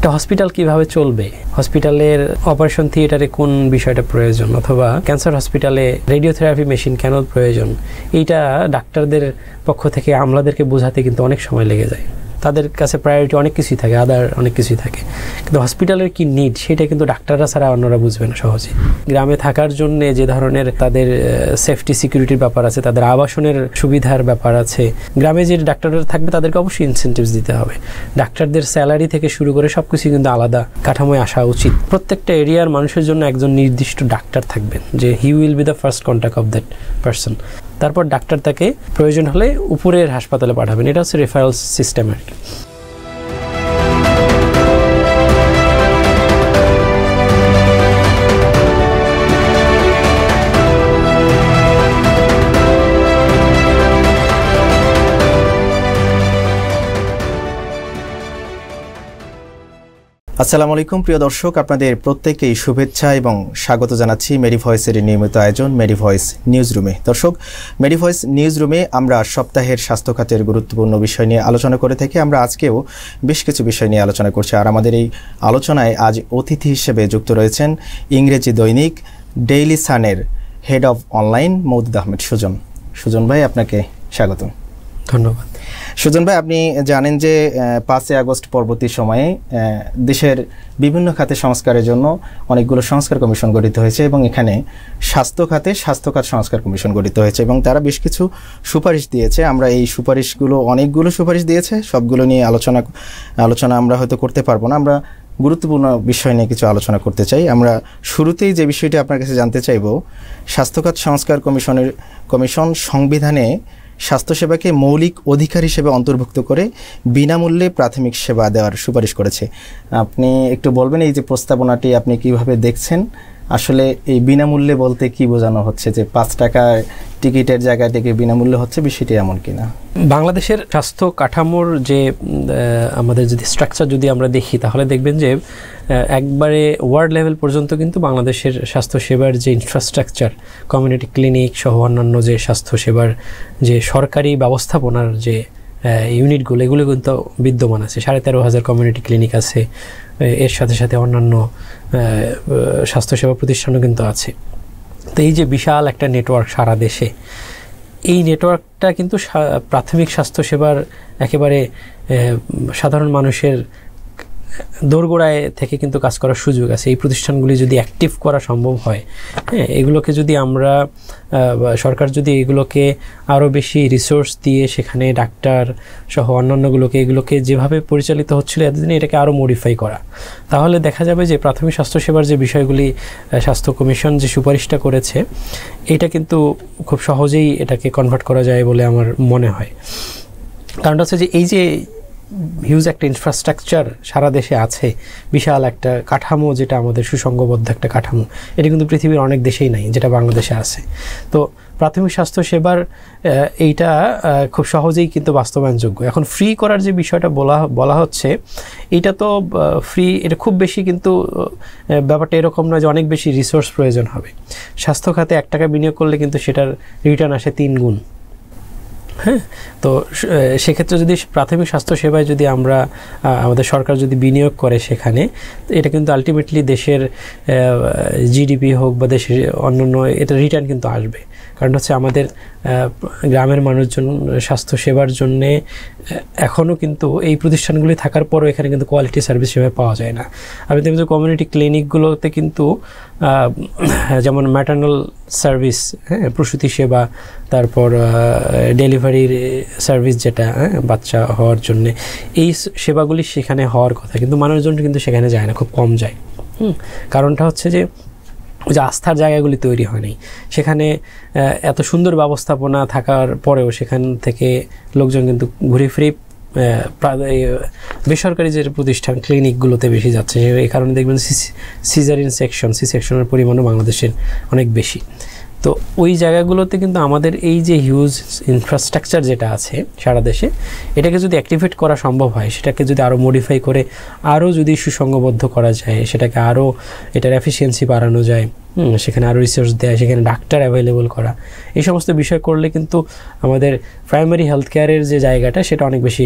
একটা হসপিটাল কিভাবে চলবে, হসপিটালের অপারেশন থিয়েটারে কোন বিষয়টা প্রয়োজন, অথবা ক্যান্সার হসপিটালে রেডিওথেরাপি মেশিন কেন প্রয়োজন, এইটা ডাক্তারদের পক্ষ থেকে আমলাদেরকে বোঝাতে কিন্তু অনেক সময় লেগে যায়। তাদের কাছে প্রায়োরিটি অনেক কিছুই থাকে, আদার অনেক কিছুই থাকে, কিন্তু হসপিটালের কি নিড সেটা কিন্তু ডাক্তাররা ছাড়া অন্যরা বুঝবে না সহজে। গ্রামে থাকার জন্য যে ধরনের তাদের সেফটি সিকিউরিটির ব্যাপার আছে, তাদের আবাসনের সুবিধার ব্যাপার আছে, গ্রামে যে ডাক্তাররা থাকবে তাদেরকে অবশ্যই ইনসেন্টিভস দিতে হবে। ডাক্তারদের স্যালারি থেকে শুরু করে সব কিছু কিন্তু আলাদা কাঠামোয় আসা উচিত। প্রত্যেকটা এরিয়ার মানুষের জন্য একজন নির্দিষ্ট ডাক্তার থাকবেন, যে he will be the first contact of that person. তারপর ডাক্তার তাকে প্রয়োজন হলে উপরের হাসপাতালে পাঠাবেন। এটা হচ্ছে রেফারেল সিস্টেম আর কি। আসসালামু আলাইকুম প্রিয় দর্শক, আপনাদের প্রত্যেককেই শুভেচ্ছা এবং স্বাগত জানাচ্ছি মেডি ভয়েসের নিয়মিত আয়োজন মেডি ভয়েস নিউজ রুমে। দর্শক, মেডি ভয়েস নিউজ রুমে আমরা সপ্তাহের স্বাস্থ্য খাতের গুরুত্বপূর্ণ বিষয় নিয়ে আলোচনা করে থাকি। আমরা আজকেও বেশ কিছু বিষয় নিয়ে আলোচনা করছি, আর আমাদের এই আলোচনায় আজ অতিথি হিসেবে যুক্ত রয়েছেন ইংরেজি দৈনিক ডেইলি সানের head of online Moudud Ahmed Sujon. Sujon ভাই, আপনাকে স্বাগত। ধন্যবাদ। সুজন ভাই, আপনি জানেন যে 5 আগস্ট পরবর্তী সময়ে দেশের বিভিন্ন খাতে সংস্কারের জন্য অনেকগুলো সংস্কার কমিশন গঠিত হয়েছে, এবং এখানে স্বাস্থ্য খাতে স্বাস্থ্য খাত সংস্কার কমিশন গঠিত হয়েছে, এবং তারা বেশ কিছু সুপারিশ দিয়েছে। আমরা এই সুপারিশগুলো, অনেকগুলো সুপারিশ দিয়েছে, সবগুলো নিয়ে আলোচনা আমরা হয়তো করতে পারবো না। আমরা গুরুত্বপূর্ণ বিষয় নিয়ে কিছু আলোচনা করতে চাই। আমরা শুরুতেই যে বিষয়টি আপনার কাছে জানতে চাইব, স্বাস্থ্যখাত সংস্কার কমিশন সংবিধানে স্বাস্থ্যসেবাকে মৌলিক অধিকার হিসেবে অন্তর্ভুক্ত করে বিনামূল্যে প্রাথমিক সেবা দেওয়ার সুপারিশ করেছে। আপনি একটু বলবেন এই যে প্রস্তাবনাটি আপনি কিভাবে দেখছেন? আসলে এই বিনামূল্যে বলতে কি বোঝানো হচ্ছে, যে 5 টাকার টিকিটের জায়গায় থেকে বিনামূল্যে হচ্ছে, বিষয়টি এমন কিনা? বাংলাদেশের স্বাস্থ্য কাঠামোর যে আমাদের যদি স্ট্রাকচার যদি আমরা দেখি, তাহলে দেখবেন যে একবারে ওয়ার্ড লেভেল পর্যন্ত কিন্তু বাংলাদেশের স্বাস্থ্যসেবার যে ইনফ্রাস্ট্রাকচার, কমিউনিটি ক্লিনিক সহ অন্যান্য যে স্বাস্থ্যসেবার যে সরকারি ব্যবস্থাপনার যে ইউনিটগুলো, এগুলো কিন্তু বিদ্যমান আছে। 13,500 কমিউনিটি ক্লিনিক আছে, এর সাথে সাথে অন্যান্য স্বাস্থ্যসেবা প্রতিষ্ঠানও কিন্তু আছে। তো এই যে বিশাল একটা নেটওয়ার্ক সারা দেশে, এই নেটওয়ার্কটা কিন্তু প্রাথমিক স্বাস্থ্যসেবার একেবারে সাধারণ মানুষের দোরগোড়ায় থেকে কিন্তু কাজ করার সুযোগ আছে। এই প্রতিষ্ঠানগুলি যদি অ্যাক্টিভ করা সম্ভব হয়, হ্যাঁ, এগুলোকে যদি আমরা সরকার যদি এগুলোকে আরও বেশি রিসোর্স দিয়ে সেখানে ডাক্তার সহ এগুলোকে যেভাবে পরিচালিত হচ্ছিল এতদিনে, এটাকে আরও মডিফাই করা, তাহলে দেখা যাবে যে প্রাথমিক স্বাস্থ্যসেবার যে বিষয়গুলি স্বাস্থ্য কমিশন যে সুপারিশটা করেছে, এটা কিন্তু খুব সহজেই এটাকে কনভার্ট করা যায় বলে আমার মনে হয়। কারণটা হচ্ছে যে এই যে হিউজ একটা ইনফ্রাস্ট্রাকচার সারা দেশে আছে, বিশাল একটা কাঠামো, যেটা আমাদের সুসংঘবদ্ধ একটা কাঠামো, এটা কিন্তু পৃথিবীর অনেক দেশেই নাই, যেটা বাংলাদেশে আছে। তো প্রাথমিক স্বাস্থ্যসেবার এইটা খুব সহজেই কিন্তু বাস্তবায়নযোগ্য। এখন ফ্রি করার যে বিষয়টা বলা হচ্ছে, এইটা তো ফ্রি, এটা খুব বেশি কিন্তু ব্যাপারটা এরকম নয় যে অনেক বেশি রিসোর্স প্রয়োজন হবে। স্বাস্থ্য খাতে 1 টাকা বিনিয়োগ করলে কিন্তু সেটার রিটার্ন আসে 3 গুণ। হ্যাঁ, তো সেক্ষেত্রে যদি প্রাথমিক স্বাস্থ্যসেবায় যদি আমাদের সরকার যদি বিনিয়োগ করে সেখানে, এটা কিন্তু আলটিমেটলি দেশের জিডিপি হোক বা দেশের অন্যান্য, এটা রিটার্ন কিন্তু আসবে। কারণ হচ্ছে আমাদের গ্রামের মানুষজন স্বাস্থ্যসেবার জন্যে এখনও কিন্তু এই প্রতিষ্ঠানগুলি থাকার পরও এখানে কিন্তু কোয়ালিটি সার্ভিস সেভাবে পাওয়া যায় না। আপনি দেখবেন যে কমিউনিটি ক্লিনিকগুলোতে কিন্তু যেমন ম্যাটার্নাল সার্ভিস, হ্যাঁ, প্রসূতি সেবা, তারপর ডেলিভারির সার্ভিস, যেটা বাচ্চা হওয়ার জন্যে, এই সেবাগুলি সেখানে হওয়ার কথা, কিন্তু মানুষজন কিন্তু সেখানে যায় না, খুব কম যায়। কারণটা হচ্ছে যে আস্থার জায়গাগুলি তৈরি হয়নি সেখানে। এত সুন্দর ব্যবস্থাপনা থাকার পরেও সেখান থেকে লোকজন কিন্তু ঘুরে ফিরে বেসরকারি যে প্রতিষ্ঠান ক্লিনিকগুলোতে বেশি যাচ্ছে। এই কারণে দেখবেন সি সেকশনের পরিমাণও বাংলাদেশের অনেক বেশি। তো ওই জায়গাগুলোতে কিন্তু আমাদের এই যে হিউজ ইনফ্রাস্ট্রাকচার যেটা আছে সারা দেশে, এটাকে যদি অ্যাক্টিভেট করা সম্ভব হয়, সেটাকে যদি আরও মডিফাই করে আরও যদি সুসংবদ্ধ করা যায়, সেটাকে আরও এটার এফিসিয়েন্সি বাড়ানো যায়, সেখানে আরও রিসোর্স দেয়, সেখানে ডাক্তার অ্যাভেলেবল করা, এই সমস্ত বিষয় করলে কিন্তু আমাদের প্রাইমারি হেলথ কেয়ারের যে জায়গাটা সেটা অনেক বেশি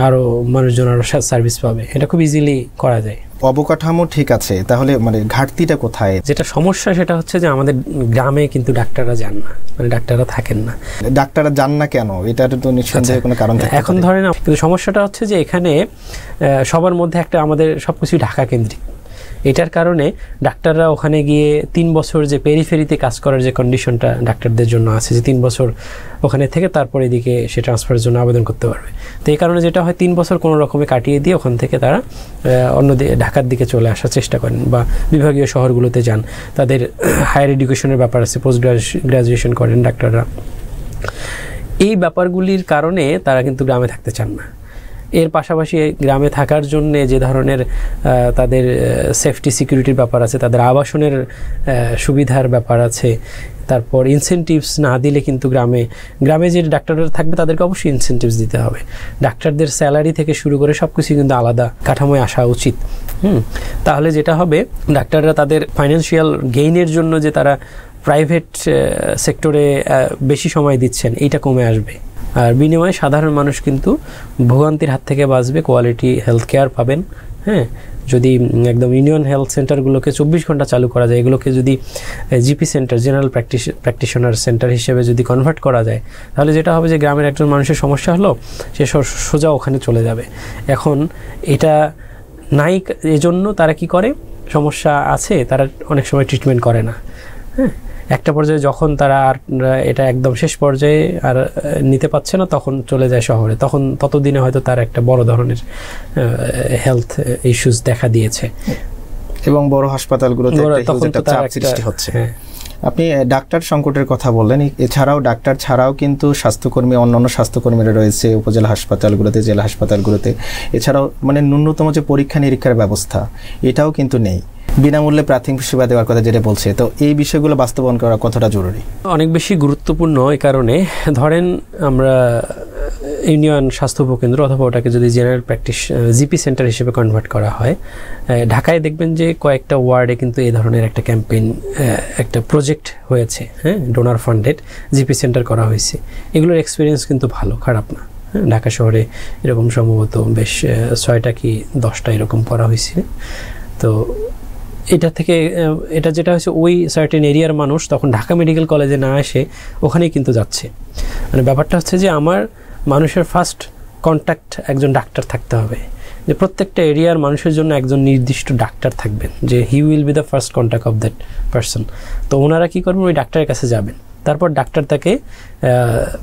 আরও মানুষজন আরও সার্ভিস পাবে। এটা খুব ইজিলি করা যায়। অবকাঠামো ঠিক আছে, তাহলে মানে ঘাটতিটা কোথায়? যেটা সমস্যা সেটা হচ্ছে যে আমাদের গ্রামে কিন্তু ডাক্তাররা যান না, মানে ডাক্তাররা থাকেন না। ডাক্তাররা যান না কেন? এটার তো নিঃসন্দেহে কোনো কারণ থাকে। এখন ধরেন কিন্তু সমস্যাটা হচ্ছে যে এখানে সবার মধ্যে একটা আমাদের সবকিছু ঢাকা কেন্দ্রিক। এটার কারণে ডাক্তাররা ওখানে গিয়ে 3 বছর যে পেরিফেরিতে কাজ করার যে কন্ডিশনটা ডাক্তারদের জন্য আছে, যে 3 বছর ওখানে থেকে তারপর এদিকে সে ট্রান্সফারের জন্য আবেদন করতে পারবে। তো এই কারণে যেটা হয় 3 বছর কোনো রকমে কাটিয়ে দিয়ে ওখান থেকে তারা অন্য ঢাকার দিকে চলে আসার চেষ্টা করেন বা বিভাগীয় শহরগুলোতে যান। তাদের হায়ার এডুকেশনের ব্যাপার আছে, পোস্ট গ্রাজুয়েশন করেন ডাক্তাররা। এই ব্যাপারগুলির কারণে তারা কিন্তু গ্রামে থাকতে চান না। এর পাশাপাশি গ্রামে থাকার জন্য যে ধরনের তাদের সেফটি সিকিউরিটির ব্যাপার আছে, তাদের আবাসনের সুবিধার ব্যাপার আছে, তারপর ইনসেনটিভস না দিলে কিন্তু গ্রামে যে ডাক্তাররা থাকবে তাদেরকে অবশ্যই ইনসেনটিভস দিতে হবে। ডাক্তারদের স্যালারি থেকে শুরু করে সব কিছু কিন্তু আলাদা কাঠামোয় আসা উচিত। তাহলে যেটা হবে, ডাক্তাররা তাদের ফাইন্যান্সিয়াল গেইনের জন্য যে তারা প্রাইভেট সেক্টরে বেশি সময় দিচ্ছেন, এইটা কমে আসবে। আর বিনিময়ে সাধারণ মানুষ কিন্তু ভোগান্তির হাত থেকে বাঁচবে, কোয়ালিটি হেলথ কেয়ার পাবেন। হ্যাঁ, যদি একদম ইউনিয়ন হেলথ সেন্টারগুলোকে 24 ঘন্টা চালু করা যায়, এগুলোকে যদি GP centre, general practitioner centre হিসেবে যদি কনভার্ট করা যায়, তাহলে যেটা হবে যে গ্রামের একজন মানুষের সমস্যা হলো, সে সোজা ওখানে চলে যাবে। এখন এটা নাই, এজন্য তারা কি করে, সমস্যা আছে তারা অনেক সময় ট্রিটমেন্ট করে না। হ্যাঁ, একটা পর্যায়ে যখন তারা আর এটা একদম শেষ পর্যায়ে আর নিতে পারছে না, তখন চলে যায় শহরে। তখন ততদিনে হয়তো তার একটা বড় ধরনের হেলথ ইস্যুস দেখা দিয়েছে এবং বড় হাসপাতালগুলোতে একটা চাপ সৃষ্টি হচ্ছে। আপনি ডাক্তার সংকটের কথা বললেন, এছাড়াও ডাক্তার ছাড়াও কিন্তু স্বাস্থ্যকর্মী, অন্যান্য স্বাস্থ্যকর্মীরা রয়েছে উপজেলা হাসপাতালগুলোতে, জেলা হাসপাতালগুলোতে। এছাড়াও মানে ন্যূনতম যে পরীক্ষা নিরীক্ষার ব্যবস্থা, এটাও কিন্তু নেই। বিনামূল্যে প্রাথমিক সেবা দেওয়ার কথা যেটা বলছে, তো এই বিষয়গুলো বাস্তবায়ন করা কতটা জরুরি? অনেক বেশি গুরুত্বপূর্ণ। এই কারণে ধরেন আমরা ইউনিয়ন স্বাস্থ্য উপকেন্দ্র অথবা ওটাকে যদি জেনারেল প্র্যাকটিস জিপি সেন্টার হিসেবে কনভার্ট করা হয়, ঢাকায় দেখবেন যে কয়েকটা ওয়ার্ডে কিন্তু এই ধরনের একটা ক্যাম্পেইন, একটা প্রজেক্ট হয়েছে। হ্যাঁ, ডোনার ফান্ডেড জিপি সেন্টার করা হয়েছে। এগুলোর এক্সপিরিয়েন্স কিন্তু ভালো, খারাপ না। ঢাকা শহরে এরকম সম্ভবত বেশ 6টা কি 10টা এরকম করা হয়েছে। তো এটা যেটা হচ্ছে, ওই সার্টেন এরিয়ার মানুষ তখন ঢাকা মেডিকেল কলেজে না এসে ওখানেই কিন্তু যাচ্ছে। মানে ব্যাপারটা হচ্ছে যে আমার মানুষের ফার্স্ট কন্ট্যাক্ট একজন ডাক্তার থাকতে হবে, যে প্রত্যেকটা এরিয়ার মানুষের জন্য একজন নির্দিষ্ট ডাক্তার থাকবেন, যে he will be the first contact of that person. তো ওনারা কী করবেন, ওই ডাক্তারের কাছে যাবেন, তারপর ডাক্তার তাকে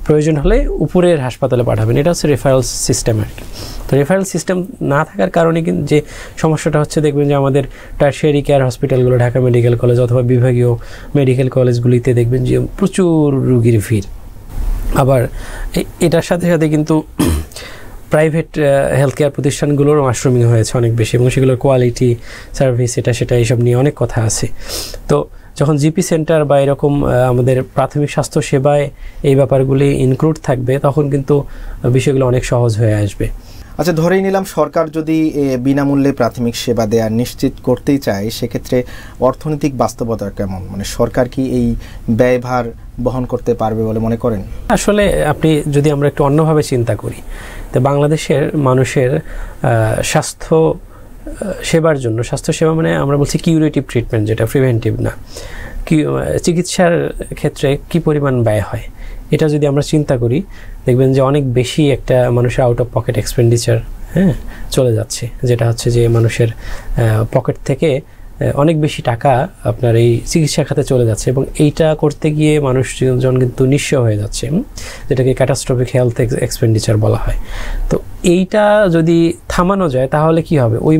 প্রয়োজন হলে উপরের হাসপাতালে পাঠাবেন। এটা হচ্ছে রেফারেল সিস্টেম আর কি। তো রেফারেল সিস্টেম না থাকার কারণে কিন্তু যে সমস্যাটা হচ্ছে, দেখবেন যে আমাদের টারশিয়ারি কেয়ার হসপিটালগুলো, ঢাকা মেডিকেল কলেজ অথবা বিভাগীয় মেডিকেল কলেজগুলিতে দেখবেন যে প্রচুর রুগীর ভিড়। আবার এটার সাথে সাথে কিন্তু প্রাইভেট হেলথ কেয়ার প্রতিষ্ঠানগুলোর মাশরুমিং হয়েছে অনেক বেশি, এবং সেগুলোর কোয়ালিটি, সার্ভিস, সেটা এইসব নিয়ে অনেক কথা আছে। তো যখন জিপি সেন্টার বা এরকম আমাদের প্রাথমিক স্বাস্থ্য সেবায় এই ব্যাপারগুলি ইনক্লুড থাকবে, তখন কিন্তু বিষয়গুলো অনেক সহজ হয়ে আসবে। আচ্ছা, ধরেই নিলাম সরকার যদি বিনামূল্যে প্রাথমিক সেবা দেওয়া নিশ্চিত করতেই চায়, সেক্ষেত্রে অর্থনৈতিক বাস্তবতা কেমন? মানে সরকার কি এই ব্যয়ভার বহন করতে পারবে বলে মনে করেন? আসলে আপনি যদি আমরা একটু অন্যভাবে চিন্তা করি, তো বাংলাদেশের মানুষের স্বাস্থ্য সেবার জন্য, স্বাস্থ্য সেবা মানে আমরা বলছি কিউরেটিভ ট্রিটমেন্ট, যেটা প্রিভেন্টিভ না, চিকিৎসার ক্ষেত্রে কি পরিমাণ ব্যয় হয়, এটা যদি আমরা চিন্তা করি, দেখবেন যে অনেক বেশি একটা মানুষের আউট অফ পকেট এক্সপেন্ডিচার চলে যাচ্ছে, যেটা হচ্ছে যে মানুষের পকেট থেকে অনেক বেশি টাকা আপনার এই চিকিৎসা খাতে চলে যাচ্ছে, এবং এইটা করতে গিয়ে মানুষজন কিন্তু নিঃস্ব হয়ে যাচ্ছে, যেটাকে ক্যাটাস্ট্রফিক হেলথ এক্সপেন্ডিচার বলা হয়। তো এইটা যদি থামানো যায়, তাহলে কি হবে, ওই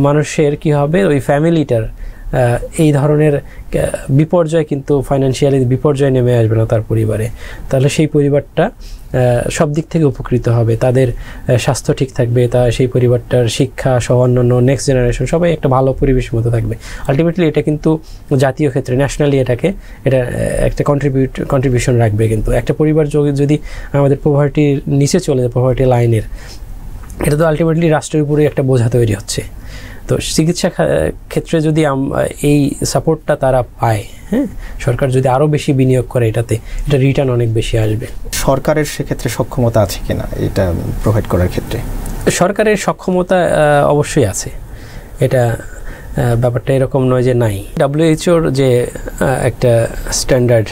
মানুষের কি হবে, ওই ফ্যামিলিটার এই ধরনের বিপর্যয় কিন্তু ফাইন্যান্সিয়ালি বিপর্যয় নেমে আসবে না তার পরিবারে, তাহলে সেই পরিবারটা সব দিক থেকে উপকৃত হবে, তাদের স্বাস্থ্য ঠিক থাকবে, তা সেই পরিবারটার শিক্ষা সহ অন্যান্য নেক্সট জেনারেশন সবাই একটা ভালো পরিবেশের মতো থাকবে। আলটিমেটলি এটা কিন্তু জাতীয় ক্ষেত্রে ন্যাশনালি এটা একটা কন্ট্রিবিউশন রাখবে। কিন্তু একটা পরিবার যদি আমাদের পভার্টির নিচে চলে যায়, পভার্টি লাইনের, এটা তো আলটিমেটলি রাষ্ট্রের উপরে একটা বোঝা তৈরি হচ্ছে। তো চিকিৎসা ক্ষেত্রে যদি এই সাপোর্টটা তারা পায়, হ্যাঁ, সরকার যদি আরও বেশি বিনিয়োগ করে এটাতে, এটা রিটার্ন অনেক বেশি আসবে। সরকারের সেক্ষেত্রে সক্ষমতা আছে কিনা এটা প্রোভাইড করার ক্ষেত্রে? সরকারের সক্ষমতা অবশ্যই আছে, এটা ব্যাপারটা এরকম নয় যে নাই। WHO যে একটা স্ট্যান্ডার্ড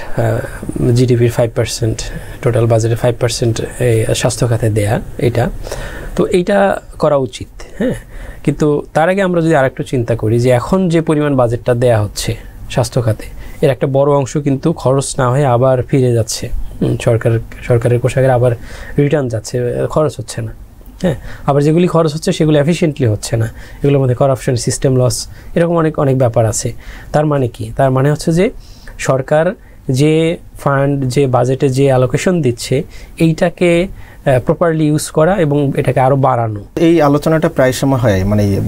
জিডিপির 5%, টোটাল বাজেটের 5% এই স্বাস্থ্য খাতে দেয়া, এটা তো এইটা করা উচিত, হ্যাঁ। কিন্তু তার আগে আমরা যদি আরেকটু চিন্তা করি যে এখন যে পরিমাণ বাজেটটা দেয়া হচ্ছে স্বাস্থ্য খাতে, এর একটা বড় অংশ কিন্তু খরচ না হয়ে আবার ফিরে যাচ্ছে সরকারের কোষাগারে, আবার রিটার্ন যাচ্ছে, খরচ হচ্ছে না, হ্যাঁ। আবার যেগুলি খরচ হচ্ছে সেগুলো এফিশিয়েন্টলি হচ্ছে না, এগুলোর মধ্যে করাপশন, সিস্টেম লস, এরকম অনেক ব্যাপার আছে। তার মানে কি? তার মানে হচ্ছে যে সরকার যে ফান্ড, যে বাজেটে যে অ্যালোকেশন দিচ্ছে, এইটাকে প্রপারলি ইউজ করা এবং এটাকে আরও বাড়ানো। এই আলোচনাটা প্রায় সময় হয়,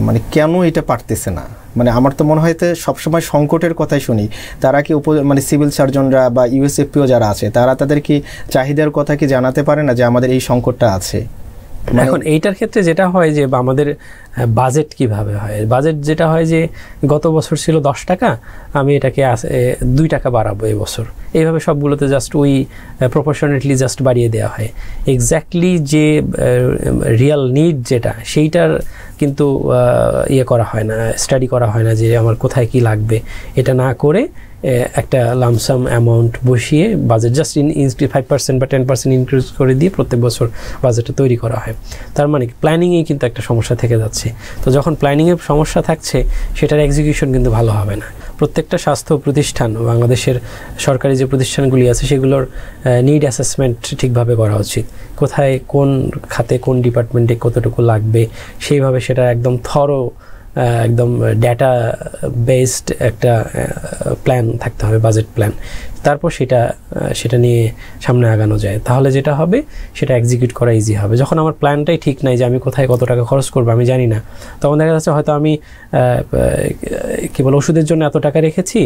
মানে কেন এটা পারতেছে না, মানে আমার তো মনে হয় সবসময় সংকটের কথাই শুনি। তারা কি মানে সিভিল সার্জনরা বা USFPO যারা আছে, তারা তাদের কি চাহিদার কথা কি জানাতে পারে না যে আমাদের এই সংকটটা আছে? এখন এইটার ক্ষেত্রে যেটা হয় যে আমাদের বাজেট কিভাবে হয়, বাজেট যেটা হয় যে গত বছর ছিল 10 টাকা, আমি এটাকে 2 টাকা বাড়াবো এই বছর, এইভাবে সবগুলোতে জাস্ট ওই প্রপোর্শনেটলি জাস্ট বাড়িয়ে দেওয়া হয়। এক্স্যাক্টলি যে রিয়াল নিড যেটা, সেইটার কিন্তু করা হয় না, স্টাডি করা হয় না যে আমার কোথায় কি লাগবে। এটা না করে একটা লামসাম অ্যামাউন্ট বসিয়ে বাজেট জাস্ট 5% বা 10% ইনক্রিজ করে দিয়ে প্রত্যেক বছর বাজেটটা তৈরি করা হয়। তার মানে প্ল্যানিংয়েই কিন্তু একটা সমস্যা থেকে যাচ্ছে। তো যখন প্ল্যানিংয়ের সমস্যা থাকছে, সেটার এক্সিকিউশন কিন্তু ভালো হবে না। প্রত্যেকটা স্বাস্থ্য প্রতিষ্ঠান, বাংলাদেশের সরকারি যে প্রতিষ্ঠানগুলি আছে, সেগুলোর নিড অ্যাসেসমেন্ট ঠিকভাবে করা উচিত। কোথায় কোন খাতে কোন ডিপার্টমেন্টে কতটুকু লাগবে, সেইভাবে সেটা একদম থরো, একদম ডেটা বেসড একটা প্ল্যান থাকতে হবে, বাজেট প্ল্যান। তারপর সেটা নিয়ে সামনে আগানো যায়, তাহলে যেটা হবে সেটা এক্সিকিউট করা ইজি হবে। যখন আমার প্ল্যানটাই ঠিক নাই যে আমি কোথায় কত টাকা খরচ করবো আমি জানি না, তখন দেখা যাচ্ছে হয়তো আমি ওষুধের জন্য এত টাকা রেখেছি,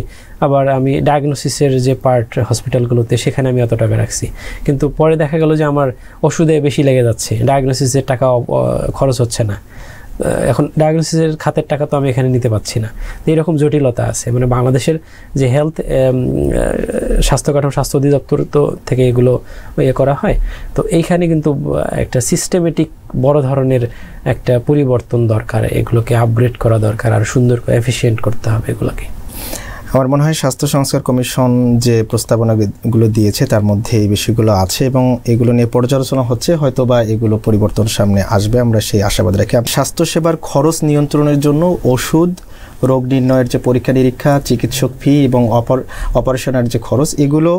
আবার আমি ডায়াগনোসিসের যে পার্ট হসপিটালগুলোতে সেখানে আমি এত টাকা রাখছি, কিন্তু পরে দেখা গেল যে আমার ওষুধে বেশি লেগে যাচ্ছে, ডায়াগনোসিসের টাকা খরচ হচ্ছে না। এখন ডায়াগনোসিসের খাতের টাকা তো আমি এখানে নিতে পারছি না। তো এরকম জটিলতা আছে, মানে বাংলাদেশের যে হেলথ স্বাস্থ্য কাঠামো, স্বাস্থ্য অধিদপ্তর তো থেকে এগুলো করা হয়। তো এইখানে কিন্তু একটা সিস্টেমেটিক বড় ধরনের একটা পরিবর্তন দরকার, এগুলোকে আপগ্রেড করা দরকার, আর সুন্দর করে এফিশিয়েন্ট করতে হবে এগুলোকে। আমার মনে হয় স্বাস্থ্য সংস্কার কমিশন যে প্রস্তাবনাগুলো দিয়েছে তার মধ্যে এই বিষয়গুলো আছে এবং এগুলো নিয়ে পর্যালোচনা হচ্ছে, হয়তো বা এগুলো পরিবর্তন সামনে আসবে, আমরা সেই আশাবাদ রাখি। স্বাস্থ্যসেবার খরচ নিয়ন্ত্রণের জন্য ওষুধ, রোগ নির্ণয়ের যে পরীক্ষা নিরীক্ষা, চিকিৎসক ফি এবং অপারেশনের যে খরচ, এগুলো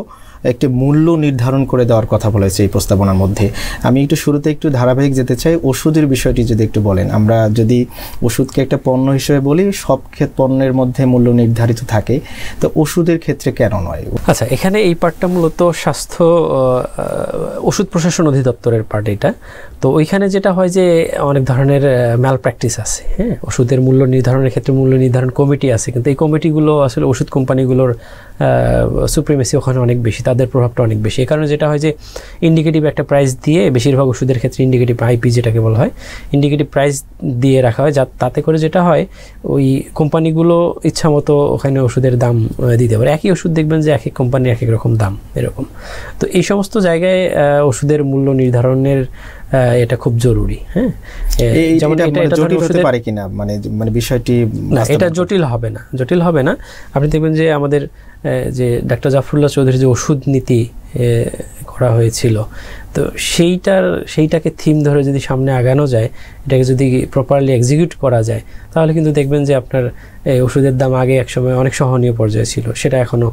একটি মূল্য নির্ধারণ করে দেওয়ার কথা বলেছে এই প্রস্তাবনার মধ্যে। আমি শুরুতে একটু ধারাবাহিক যেতে চাই, ওষুধের বিষয়টি যদি একটু বলেন। আমরা যদি ওষুধকে একটা পণ্য হিসেবে বলি, সব পণ্যের মধ্যে মূল্য নির্ধারিত থাকে, তো ওষুধের ক্ষেত্রে কেন নয়? আচ্ছা, এখানে এই পার্টটা মূলত স্বাস্থ্য ওষুধ প্রশাসন অধিদপ্তরের পার্ট এটা। তো ওইখানে যেটা হয় যে অনেক ধরনের ম্যাল প্র্যাকটিস আছে, হ্যাঁ। ওষুধের মূল্য নির্ধারণের ক্ষেত্রে মূল্য নির্ধারণ কমিটি আছে, কিন্তু এই কমিটিগুলো আসলে ওষুধ কোম্পানিগুলোর সুপ্রিমেসি ওখানে অনেক বেশি, তাদের প্রভাবটা অনেক বেশি। এই কারণে যেটা হয় যে ইন্ডিকেটিভ একটা প্রাইস দিয়ে, বেশিরভাগ ওষুধের ক্ষেত্রে ইন্ডিকেটিভ IP যেটাকে বলা হয়, ইন্ডিকেটিভ প্রাইস দিয়ে রাখা হয়, তাতে করে যেটা হয় ওই কোম্পানিগুলো ইচ্ছা মতো ওখানে ওষুধের দাম দিতে পারে। একই ওষুধ দেখবেন যে এক এক কোম্পানির এক এক রকম দাম, এরকম। তো এই সমস্ত জায়গায় ওষুধের মূল্য নির্ধারণের এটা খুব জরুরি, হ্যাঁ। যেমন এটা জটিল হতে পারে কিনা, মানে বিষয়টি না, এটা জটিল হবে না। আপনি দেখবেন যে আমাদের যে ডাক্তার জাফরুল্লাহ চৌধুরী যে ওষুধ নীতি করা হয়েছিল, তো সেইটাকে থিম ধরে যদি সামনে আগানো যায়, এটাকে যদি প্রপারলি এক্সিকিউট করা যায়, তাহলে কিন্তু দেখবেন যে আপনার ওষুধের দাম আগে একসময় অনেক সহনীয় পর্যায়ে ছিল, সেটা এখনও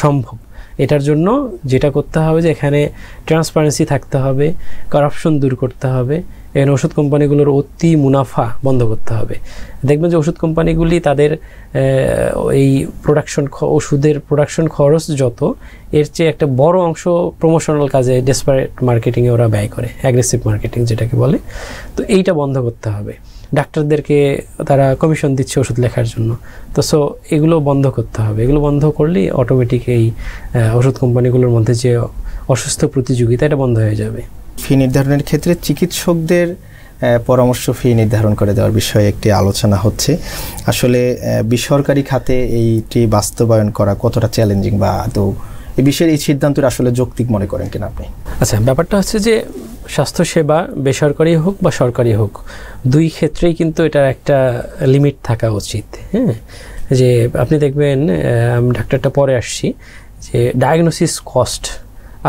সম্ভব। এটার জন্য যেটা করতে হবে যে এখানে ট্রান্সপারেন্সি থাকতে হবে, কারাপশন দূর করতে হবে, এখানে ওষুধ কোম্পানিগুলোর অতি মুনাফা বন্ধ করতে হবে। দেখবেন যে ওষুধ কোম্পানিগুলি তাদের এই ওষুধের প্রোডাকশন খরচ যত, এর চেয়ে একটা বড় অংশ প্রমোশনাল কাজে, ডেসপারেট মার্কেটিংয়ে ওরা ব্যয় করে, অ্যাগ্রেসিভ মার্কেটিং যেটাকে বলে। তো এইটা বন্ধ করতে হবে। ডাক্তারদেরকে তারা কমিশন দিচ্ছে ওষুধ লেখার জন্য, তো সো এগুলো বন্ধ করতে হবে। এগুলো বন্ধ করলেই অটোমেটিক এই ওষুধ কোম্পানিগুলোর মধ্যে যে অসুস্থ প্রতিযোগিতা, এটা বন্ধ হয়ে যাবে। ফি নির্ধারণের ক্ষেত্রে চিকিৎসকদের পরামর্শ ফি নির্ধারণ করে দেওয়ার বিষয়ে একটি আলোচনা হচ্ছে। আসলে বেসরকারি খাতে এইটি বাস্তবায়ন করা কতটা চ্যালেঞ্জিং, বা তো এই বিষয়ের এই সিদ্ধান্তটা আসলে যৌক্তিক মনে করেন কিনা আপনি? আচ্ছা, ব্যাপারটা হচ্ছে যে স্বাস্থ্যসেবা বেসরকারি হোক বা সরকারি হোক, দুই ক্ষেত্রেই কিন্তু এটার একটা লিমিট থাকা উচিত। হ্যাঁ, যে আপনি দেখবেন, ডাক্তারটা পরে আসছি, যে ডায়াগনোসিস কস্ট,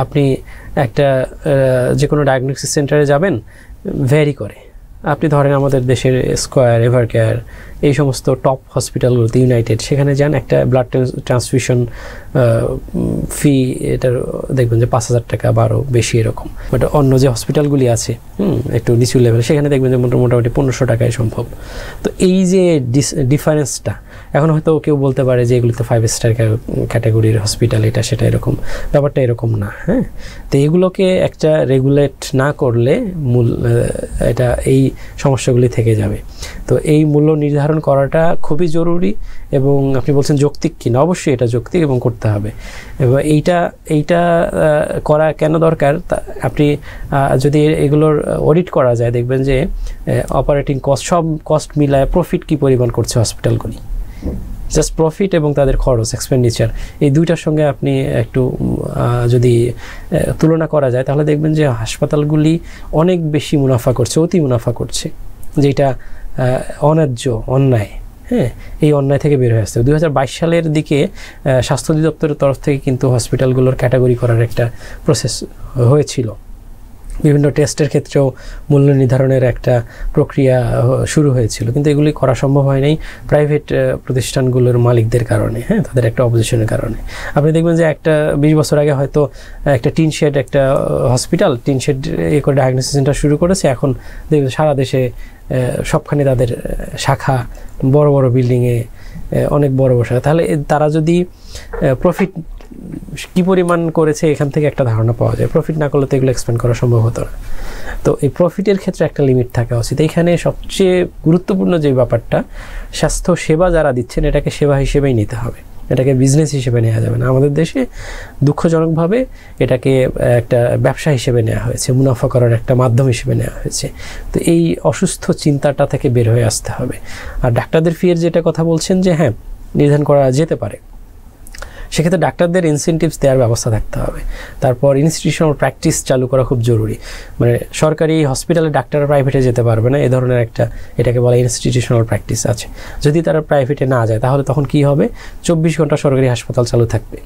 আপনি একটা যে কোনো ডায়াগনোসিস সেন্টারে যাবেন, ভ্যারি করে। আপনি ধরেন আমাদের দেশের স্কয়ার, এভারকেয়ার, এই সমস্ত টপ হসপিটালগুলোতে, ইউনাইটেড, সেখানে যান, একটা ব্লাড ট্রান্সফিউশন ফি এটার দেখবেন যে 5,000 টাকা, 12 বেশি এরকম। বাট অন্য যে হসপিটালগুলি আছে একটু নিচু লেভেল, সেখানে দেখবেন যে মোটামুটি 1500 টাকায় সম্ভব। তো এই যে ডিফারেন্সটা, এখন হয়তো কেউ বলতে পারে যে এগুলো তো 5 স্টার ক্যাটাগরির হসপিটাল, এটা সেটা, এরকম ব্যাপারটা এরকম না। হ্যাঁ, তো এগুলোকে একটা রেগুলেট না করলে এটা এই সমস্যাগুলি থেকে যাবে। তো এই মূল্য নির্ধারণ করাটা খুবই জরুরি। এবং আপনি বলছেন যৌক্তিক কিনা, অবশ্যই এটা যৌক্তিক এবং করতে হবে। এবং এইটা করা কেন দরকার, আপনি যদি এগুলোর অডিট করা যায়, দেখবেন যে অপারেটিং কস্ট, সব কস্ট মিলায় প্রফিট কী পরিমাণ করছে হসপিটালগুলি, জাস্ট প্রফিট এবং তাদের খরচ, এক্সপেন্ডিচার, এই দুইটার সঙ্গে আপনি একটু যদি তুলনা করা যায়, তাহলে দেখবেন যে হাসপাতালগুলি অনেক বেশি মুনাফা করছে, অতি মুনাফা করছে, যেটা অন্যায্য, অন্যায়। হ্যাঁ, এই অন্যায় থেকে বের হয়ে আসতে হবে। 2022 সালের দিকে স্বাস্থ্য অধিদপ্তরের তরফ থেকে কিন্তু হসপিটালগুলোর ক্যাটাগরি করার একটা প্রসেস হয়েছিল। বিভিন্ন টেস্টের ক্ষেত্রেও মূল্য নির্ধারণের একটা প্রক্রিয়া শুরু হয়েছিল, কিন্তু এগুলি করা সম্ভব হয় নাই প্রাইভেট প্রতিষ্ঠানগুলোর মালিকদের কারণে। হ্যাঁ, তাদের একটা অপোজিশনের কারণে। আপনি দেখবেন যে একটা 20 বছর আগে হয়তো একটা টিন শেড, একটা হসপিটাল টিন শেড করে ডায়াগনোসিস সেন্টার শুরু করেছে। এখন দেখবেন সারা দেশে সবখানে তাদের শাখা, বড় বড় বিল্ডিংয়ে অনেক বড় বড় শাখা। তাহলে তারা যদি প্রফিট কী পরিমাণ করেছে, এখান থেকে একটা ধারণা পাওয়া যায়। প্রফিট না করলে তো এগুলো এক্সপ্যান্ড করা সম্ভব হতো না। তো এই প্রফিটের ক্ষেত্রে একটা লিমিট থাকা উচিত। এইখানে সবচেয়ে গুরুত্বপূর্ণ যে ব্যাপারটা, স্বাস্থ্য সেবা যারা দিচ্ছেন, এটাকে সেবা হিসেবেই নিতে হবে, এটাকে বিজনেস হিসেবে নেওয়া যাবে না। আমাদের দেশে দুঃখজনকভাবে এটাকে একটা ব্যবসা হিসেবে নেওয়া হয়েছে, মুনাফা করার একটা মাধ্যম হিসেবে নেওয়া হয়েছে। তো এই অসুস্থ চিন্তাটা থেকে বের হয়ে আসতে হবে। আর ডাক্তারদের ফিয়ের যেটা কথা বলছেন যে হ্যাঁ, নির্ধারণ করা যেতে পারে, সেক্ষেত্রে ডাক্তারদের ইনসেন্টিভস দেওয়ার ব্যবস্থা থাকতে হবে। তারপর ইনস্টিটিউশনাল প্র্যাকটিস চালু করা খুব জরুরি। মানে সরকারি হসপিটালে ডাক্তাররা প্রাইভেটে যেতে পারবে না, এ ধরনের একটা, এটাকে বলা ইনস্টিটিউশনাল প্র্যাকটিস আছে। যদি তারা প্রাইভেটে না যায়, তাহলে তখন কি হবে, 24 ঘন্টা সরকারি হাসপাতাল চালু থাকবে,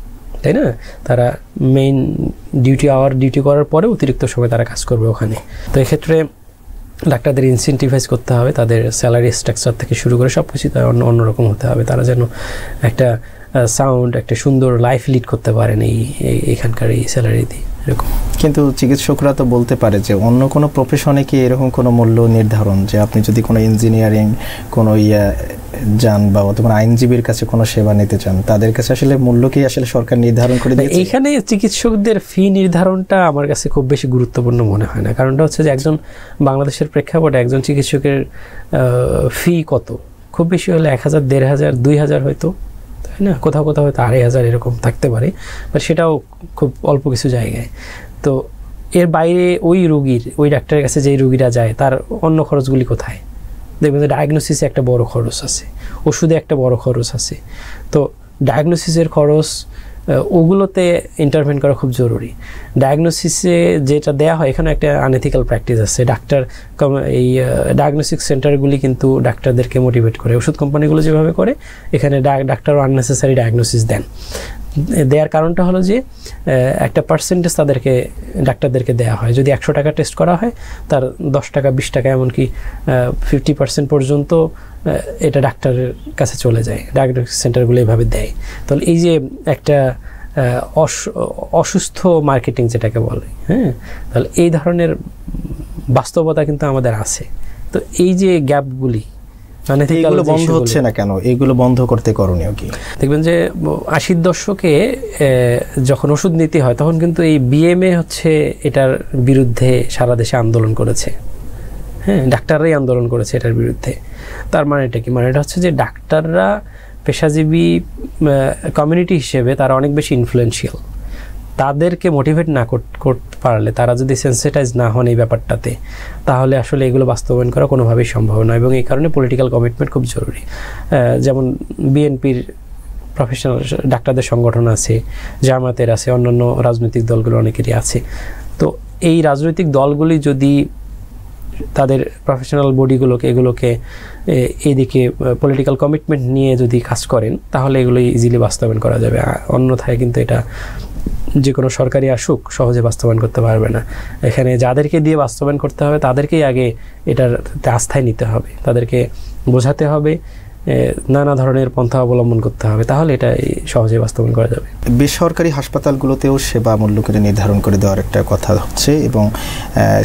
তাই না? তারা মেইন ডিউটি করার পরে অতিরিক্ত সময় তারা কাজ করবে ওখানে। তো এক্ষেত্রে ডাক্তারদের ইনসেন্টিভাইজ করতে হবে, তাদের স্যালারি স্ট্রাকচার থেকে শুরু করে সব কিছু অন্যরকম হতে হবে। তারা যেন একটা সাউন্ড, একটা সুন্দর লাইফ লিড করতে পারেন এখানকার এই স্যালারি দিয়ে, এরকম। কিন্তু চিকিৎসকরা তো বলতে পারে যে অন্য কোনো প্রফেশনে কি এরকম কোনো মূল্য নির্ধারণ, যে আপনি যদি কোনো ইঞ্জিনিয়ারিং কোনো যান বা কোনো আইনজীবীর কাছে কোনো সেবা নিতে চান, তাদের কাছে আসলে মূল্য কি আসলে সরকার নির্ধারণ করে দিয়েছে? এইখানে চিকিৎসকদের ফি নির্ধারণটা আমার কাছে খুব বেশি গুরুত্বপূর্ণ মনে হয় না। কারণটা হচ্ছে যে একজন বাংলাদেশের প্রেক্ষাপটে একজন চিকিৎসকের ফি কত, খুব বেশি হলে 1000, 1500, 2000 হয়তো, তাই না? কোথাও কোথাও হয়তো 2500 এরকম থাকতে পারে, বাট সেটাও খুব অল্প কিছু জায়গায়। তো এর বাইরে ওই ডাক্তারের কাছে যেই রুগীরা যায়, তার অন্য খরচগুলি কোথায়? দেখবেন যে ডায়াগনোসিসে একটা বড় খরচ আছে, ওষুধে একটা বড় খরচ আছে। তো ডায়াগনোসিসের খরচ, ওগুলোতে ইন্টারভেন করা খুব জরুরি। ডায়াগনোসিসে যেটা দেওয়া হয়, এখানে একটা আনএথিক্যাল প্র্যাকটিস আছে। এই ডায়াগনোস্টিক সেন্টারগুলি কিন্তু ডাক্তারদেরকে মোটিভেট করে, ওষুধ কোম্পানিগুলো যেভাবে করে, এখানে ডাক্তারও আননেসেসারি ডায়াগনোসিস দেওয়ার কারণটা হলো যে একটা পার্সেন্টেজ ডাক্তারদেরকে দেওয়া হয়। যদি 100 টাকা টেস্ট করা হয়, তার 10 টাকা, 20 টাকা, এমনকি 50% পর্যন্ত এটা ডাক্তারের কাছে চলে যায়। ডায়াগনস্টিক সেন্টারগুলো এভাবে দেয়। তাহলে এই যে একটা অসুস্থ মার্কেটিং যেটাকে বলে, হ্যাঁ, তাহলে এই ধরনের বাস্তবতা কিন্তু আমাদের আছে। তো এই যে গ্যাপগুলি মানে এগুলো বন্ধ হচ্ছে না কেন, এগুলো বন্ধ করতে করণীয় কি? দেখবেন যে 80-র দশকে যখন ওষুধ নীতি হয় তখন কিন্তু এই বিএমএ হচ্ছে এটার বিরুদ্ধে সারা দেশে আন্দোলন করেছে। হ্যাঁ, ডাক্তাররাই আন্দোলন করেছে এটার বিরুদ্ধে। তার মানে এটা কি? মানে এটা হচ্ছে যে ডাক্তাররা পেশাজীবী কমিউনিটি হিসেবে তারা অনেক বেশি ইনফ্লুয়েন্সিয়াল। তাদেরকে মোটিভেট না করতে পারলে, তারা যদি সেন্সিটাইজ না হন এই ব্যাপারটাতে, তাহলে আসলে এগুলো বাস্তবায়ন করা কোনোভাবেই সম্ভব নয়। এবং এই কারণে পলিটিক্যাল কমিটমেন্ট খুব জরুরি। যেমন বিএনপির প্রফেশনাল ডাক্তারদের সংগঠন আছে, জামায়াতের আছে, অন্যান্য রাজনৈতিক দলগুলো অনেকেরই আছে। তো এই রাজনৈতিক দলগুলি যদি তাদের প্রফেশনাল বডিগুলোকে এগুলোকে এইদিকে পলিটিক্যাল কমিটমেন্ট নিয়ে যদি কাজ করেন, তাহলে এগুলো ইজিলি বাস্তবায়ন করা যাবে। অন্যথায় কিন্তু এটা যে কোনো সরকারি আসুক সহজে বাস্তবায়ন করতে পারবে না। এখানে যাদেরকে দিয়ে বাস্তবায়ন করতে হবে তাদেরকেই আগে এটার আস্থায় নিতে হবে, তাদেরকে বোঝাতে হবে, নানা ধরনের পন্থা অবলম্বন করতে হবে, তাহলে এটা সহজে বাস্তবায়ন করা যাবে। বেসরকারি হাসপাতালগুলোতেও সেবা মূল্য করে নির্ধারণ করে দেওয়ার একটা কথা হচ্ছে, এবং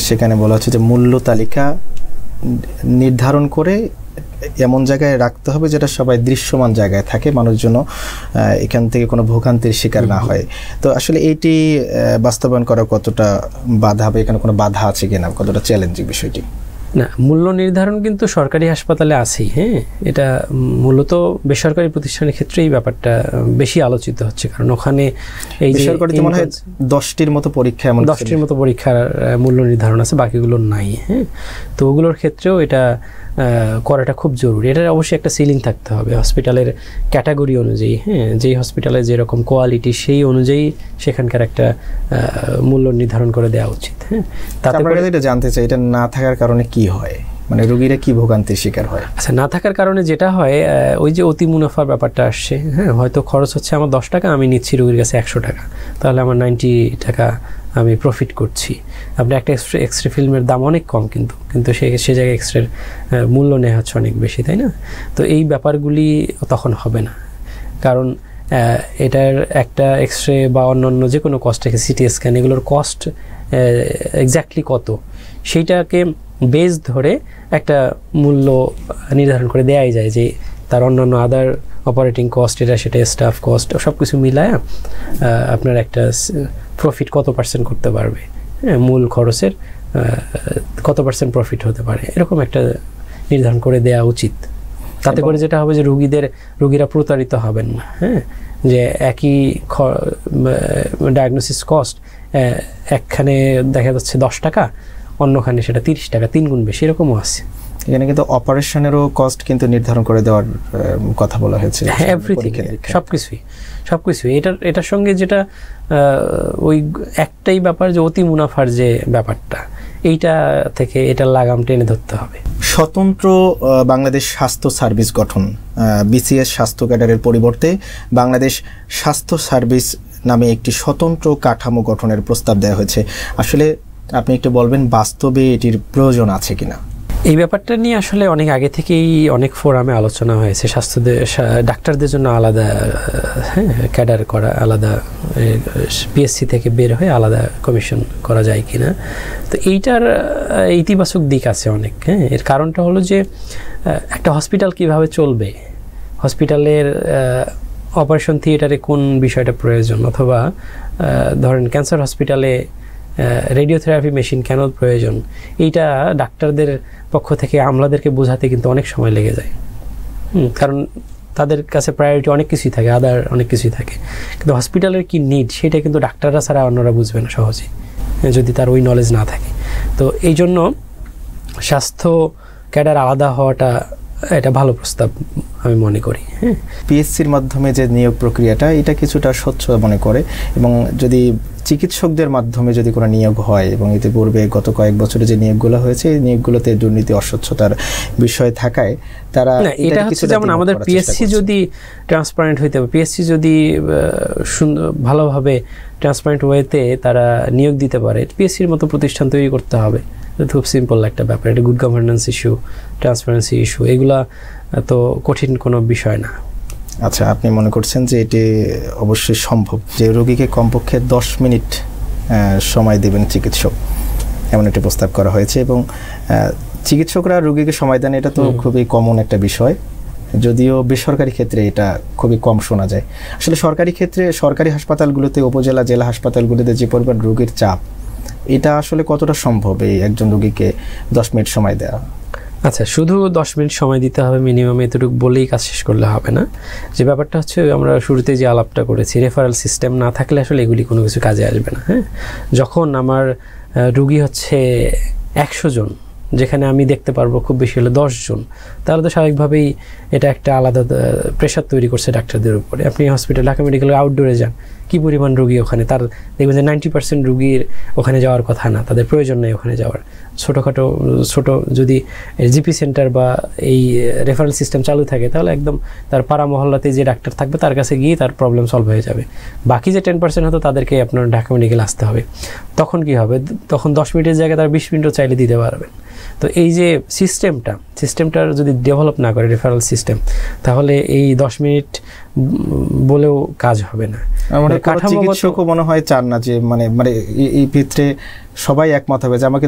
সেখানে বলা হচ্ছে যে মূল্য তালিকা নির্ধারণ করে এমন জায়গায় রাখতে হবে যেটা সবাই দৃশ্যমান জায়গায় থাকে, মানুষজন এখান থেকে কোনো ভোগান্তির শিকার না হয়। তো আসলে এইটি বাস্তবায়ন করা কতটা বাধা হবে, এখানে কোনো বাধা আছে কিনা, কতটা চ্যালেঞ্জিং বিষয়টি? না, মূল্য নির্ধারণ কিন্তু সরকারি হাসপাতালে আছেই। হ্যাঁ, এটা মূলত বেসরকারি প্রতিষ্ঠানের ক্ষেত্রে এই ব্যাপারটা বেশি আলোচিত হচ্ছে, কারণ ওখানে এই বেসরকারিতে মনে হয় 10টির মতো পরীক্ষা, এমন 10টির মতো পরীক্ষার মূল্য নির্ধারণ আছে, বাকিগুলো নাই। হ্যাঁ, তো ওগুলোর ক্ষেত্রেও এটা করাটা খুব জরুরি। এটার অবশ্যই একটা সিলিং থাকতে হবে হসপিটালের ক্যাটাগরি অনুযায়ী। হ্যাঁ, যেই হসপিটালে যেরকম কোয়ালিটি সেই অনুযায়ী সেখানকার একটা মূল্য নির্ধারণ করে দেওয়া উচিত। হ্যাঁ, তাতে এটা জানতে চাই, এটা না থাকার কারণে কি হয়, মানে রোগীরা কি ভোগান্তির শিকার হয়? আচ্ছা, না থাকার কারণে যেটা হয়, ওই যে অতি মুনাফার ব্যাপারটা আসছে। হ্যাঁ, হয়তো খরচ হচ্ছে আমার 10 টাকা, আমি নিচ্ছি রোগীর কাছে 100 টাকা, তাহলে আমার 90 টাকা আমি প্রফিট করছি। আপনি একটা এক্সরে ফিল্মের দাম অনেক কম, কিন্তু সে জায়গায় এক্সরের মূল্য নেওয়া হচ্ছে অনেক বেশি, তাই না? তো এই ব্যাপারগুলি তখন হবে না, কারণ এটার একটা এক্সরে বা অন্যান্য যে কোনো কস্ট, সিটি স্ক্যান, এগুলোর কস্ট এক্স্যাক্টলি কত সেইটাকে বেস ধরে একটা মূল্য নির্ধারণ করে দেওয়াই যায়, যে তার অন্যান্য আদার অপারেটিং কস্ট, এটা সেটা স্টাফ কস্ট সব কিছু মিলায় আপনার একটা প্রফিট কত পার্সেন্ট করতে পারবে, হ্যাঁ, মূল খরচের কত পার্সেন্ট প্রফিট হতে পারে, এরকম একটা নির্ধারণ করে দেওয়া উচিত। তাতে করে যেটা হবে যে রোগীরা প্রতারিত হবেন না। হ্যাঁ, যে একই ডায়াগনোসিস কস্ট একখানে দেখা যাচ্ছে 10 টাকা, অন্যখানে সেটা 30 টাকা, 3 গুণ বেশি, এরকমও আছে। এখানে কিন্তু অপারেশনেরও কস্ট কিন্তু নির্ধারণ করে দেওয়ার কথা বলা হয়েছে। এভরিথিং, সবকিছুই এটার সঙ্গে যেটা ওই একটাই ব্যাপার, যে অতি মুনাফার যে ব্যাপারটা, এইটা থেকে এটা লাগাম টেনে ধরতে হবে। স্বতন্ত্র বাংলাদেশ স্বাস্থ্য সার্ভিস গঠন, বিসিএস স্বাস্থ্য ক্যাডারের পরিবর্তে বাংলাদেশ স্বাস্থ্য সার্ভিস নামে একটি স্বতন্ত্র কাঠামো গঠনের প্রস্তাব দেওয়া হয়েছে। আসলে আপনি একটু বলবেন বাস্তবে এটির প্রয়োজন আছে কিনা? এই ব্যাপারটা নিয়ে আসলে অনেক আগে থেকেই অনেক ফোরামে আলোচনা হয়েছে। ডাক্তারদের জন্য আলাদা ক্যাডার করা, আলাদা পিএসসি থেকে বের হয়ে আলাদা কমিশন করা যায় কিনা। তো এইটার ইতিবাচক দিক আছে অনেক। হ্যাঁ, এর কারণটা হলো যে একটা হসপিটাল কিভাবে চলবে, হসপিটালের অপারেশন থিয়েটারে কোন বিষয়টা প্রয়োজন, অথবা ধরেন ক্যান্সার হসপিটালে রেডিওথেরাপি মেশিন কেন প্রয়োজন, এইটা ডাক্তারদের পক্ষ থেকে আমলাদেরকে বোঝাতে কিন্তু অনেক সময় লেগে যায়। কারণ তাদের কাছে প্রায়োরিটি অনেক কিছুই থাকে, আদার অনেক কিছুই থাকে, কিন্তু হসপিটালের কি নিড সেটা কিন্তু ডাক্তাররা ছাড়া অন্যরা বুঝবে না সহজে, যদি তার ওই নলেজ না থাকে। তো এই জন্য স্বাস্থ্য ক্যাডার আলাদা হওয়াটা এটা ভালো প্রস্তাব আমি মনে করি। হ্যাঁ, পিএসসির মাধ্যমে যে নিয়োগ প্রক্রিয়াটা, এটা কিছুটা স্বচ্ছ মনে করে, এবং যদি চিকিৎসকদের মাধ্যমে যদি কোনো নিয়োগ হয়, এবং ইতিপূর্বে গত কয়েক বছরে যে নিয়োগগুলো হয়েছে এই নিয়োগগুলোতে দুর্নীতি অস্বচ্ছতার বিষয় থাকায় তারা এটা হচ্ছে, যেমন আমাদের পিএসসি যদি ট্রান্সপারেন্ট হইতে হবে, পিএসসি যদি ভালোভাবে ট্রান্সপারেন্ট ওয়েতে তারা নিয়োগ দিতে পারে, পিএসসির মতো প্রতিষ্ঠান তৈরি করতে হবে। খুব সিম্পল একটা ব্যাপার, এটা good governance issue, transparency issue, এগুলা তো কঠিন কোনো বিষয় না। আচ্ছা, আপনি মনে করছেন যে এটি অবশ্যই সম্ভব, যে রোগীকে কমপক্ষে 10 মিনিট সময় দেবেন চিকিৎসক, এমন একটা প্রস্তাব করা হয়েছে এবং চিকিৎসকরা রোগীকে সময় দেন, এটা তো খুবই কমন একটা বিষয়, যদিও বেসরকারি ক্ষেত্রে এটা খুবই কম শোনা যায়। আসলে সরকারি ক্ষেত্রে সরকারি হাসপাতালগুলোতে, উপজেলা জেলা হাসপাতালগুলোতে যে পরিমাণ রোগীর চাপ, এটা আসলে কতটা সম্ভব এই একজন রোগীকে 10 মিনিট সময় দেওয়া? আচ্ছা, শুধু 10 মিনিট সময় দিতে হবে মিনিমাম, এতটুকু বলেই কাজ শেষ করলে হবে না। যে ব্যাপারটা হচ্ছে, আমরা শুরুতে যে আলাপটা করেছি, রেফারেল সিস্টেম না থাকলে আসলে এগুলি কোনো কিছু কাজে আসবে না। হ্যাঁ, যখন আমার রুগী হচ্ছে 100 জন, যেখানে আমি দেখতে পারবো খুব বেশি হলে 10 জন, তাহলে তো স্বাভাবিকভাবেই এটা একটা আলাদা প্রেশার তৈরি করছে ডাক্তারদের উপরে। আপনি হসপিটাল, ঢাকা মেডিকেল আউটডোরে যান, কী পরিমাণ রুগী ওখানে, তার দেখবেন যে 90% রুগীর ওখানে যাওয়ার কথা না, তাদের প্রয়োজন নেই ওখানে যাওয়ার। ছোট যদি জিপি সেন্টার বা এই রেফারেল সিস্টেম চালু থাকে, তাহলে একদম তার পাড়া মহল্লাতে যে ডাক্তার থাকবে তার কাছে গিয়ে তার প্রবলেম সলভ হয়ে যাবে। বাকি যে 10% হতো তাদেরকে আপনার ঢাকা মেডিকেল আসতে হবে। তখন কি হবে? তখন 10 মিনিটের জায়গায় তার 20 মিনিটও চাইলে দিতে পারবেন। তো এই যে সিস্টেমটার যদি ডেভেলপ না করে রেফারেল সিস্টেম, তাহলে এই 10 মিনিট বলেও কাজ হবে না। চিকিৎসকও মনে হয় চান না যে মানে এই ক্ষেত্রে সবাই একমত হবে যে আমাকে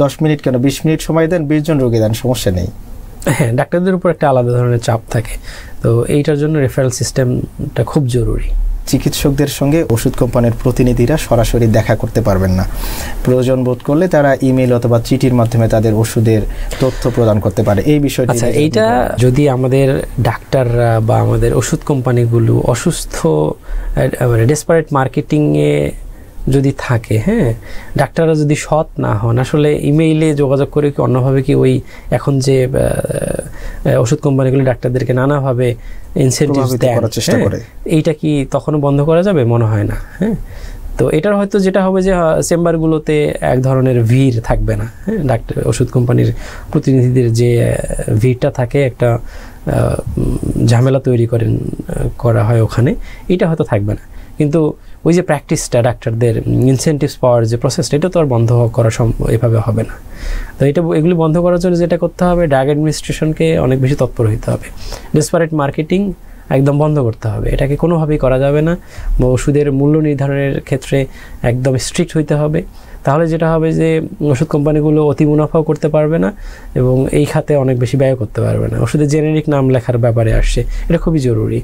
10 মিনিট কেন, 20 মিনিট সময় দেন, 20 জন রোগী দেন, সমস্যা নেই। হ্যাঁ, ডাক্তারদের উপর একটা আলাদা ধরনের চাপ থাকে, তো এইটার জন্য রেফারেল সিস্টেমটা খুব জরুরি। চিকিৎসকদের সঙ্গে ওষুধ কোম্পানির প্রতিনিধিরা সরাসরি দেখা করতে পারবেন না, প্রয়োজন বোধ করলে তারা ইমেল অথবা চিঠির মাধ্যমে তাদের ওষুধের তথ্য প্রদান করতে পারে। এই বিষয়টা, আচ্ছা, এইটা যদি আমাদের ডাক্তাররা বা আমাদের ওষুধ কোম্পানিগুলো অসুস্থ, মানে ডেসপারেট মার্কেটিংয়ে যদি থাকে, হ্যাঁ, ডাক্তাররা যদি সৎ না হন, আসলে ইমেইলে যোগাযোগ করে কি অন্যভাবে কি ওই এখন যে ওষুধ কোম্পানিগুলো ডাক্তারদেরকে নানাভাবে ইনসেন্টিভ দেয়, এইটা কি তখনও বন্ধ করা যাবে? মনে হয় না। হ্যাঁ, তো এটার হয়তো যেটা হবে যে চেম্বারগুলোতে এক ধরনের ভিড় থাকবে না। হ্যাঁ, ডাক্তার ওষুধ কোম্পানির প্রতিনিধিদের যে ভিড়টা থাকে, একটা ঝামেলা তৈরি করা হয় ওখানে, এটা হয়তো থাকবে না। কিন্তু ওই যে প্র্যাকটিসটা, ডাক্তারদের ইনসেন্টিভস পাওয়ার যে প্রসেসটা, এটা তো আর বন্ধ করা এভাবে হবে না। তো এগুলি বন্ধ করার জন্য যেটা করতে হবে, ড্রাগ অ্যাডমিনিস্ট্রেশনকে অনেক বেশি তৎপর হতে হবে। ডেসপারেট মার্কেটিং একদম বন্ধ করতে হবে, এটাকে কোনোভাবেই করা যাবে না। ওষুধের মূল্য নির্ধারণের ক্ষেত্রে একদম স্ট্রিক্ট হইতে হবে। তাহলে যেটা হবে যে ওষুধ কোম্পানিগুলো অতি মুনাফাও করতে পারবে না এবং এই খাতে অনেক বেশি ব্যয় করতে পারবে না। ওষুধের জেনেরিক নাম লেখার ব্যাপারে আসছে, এটা খুবই জরুরি।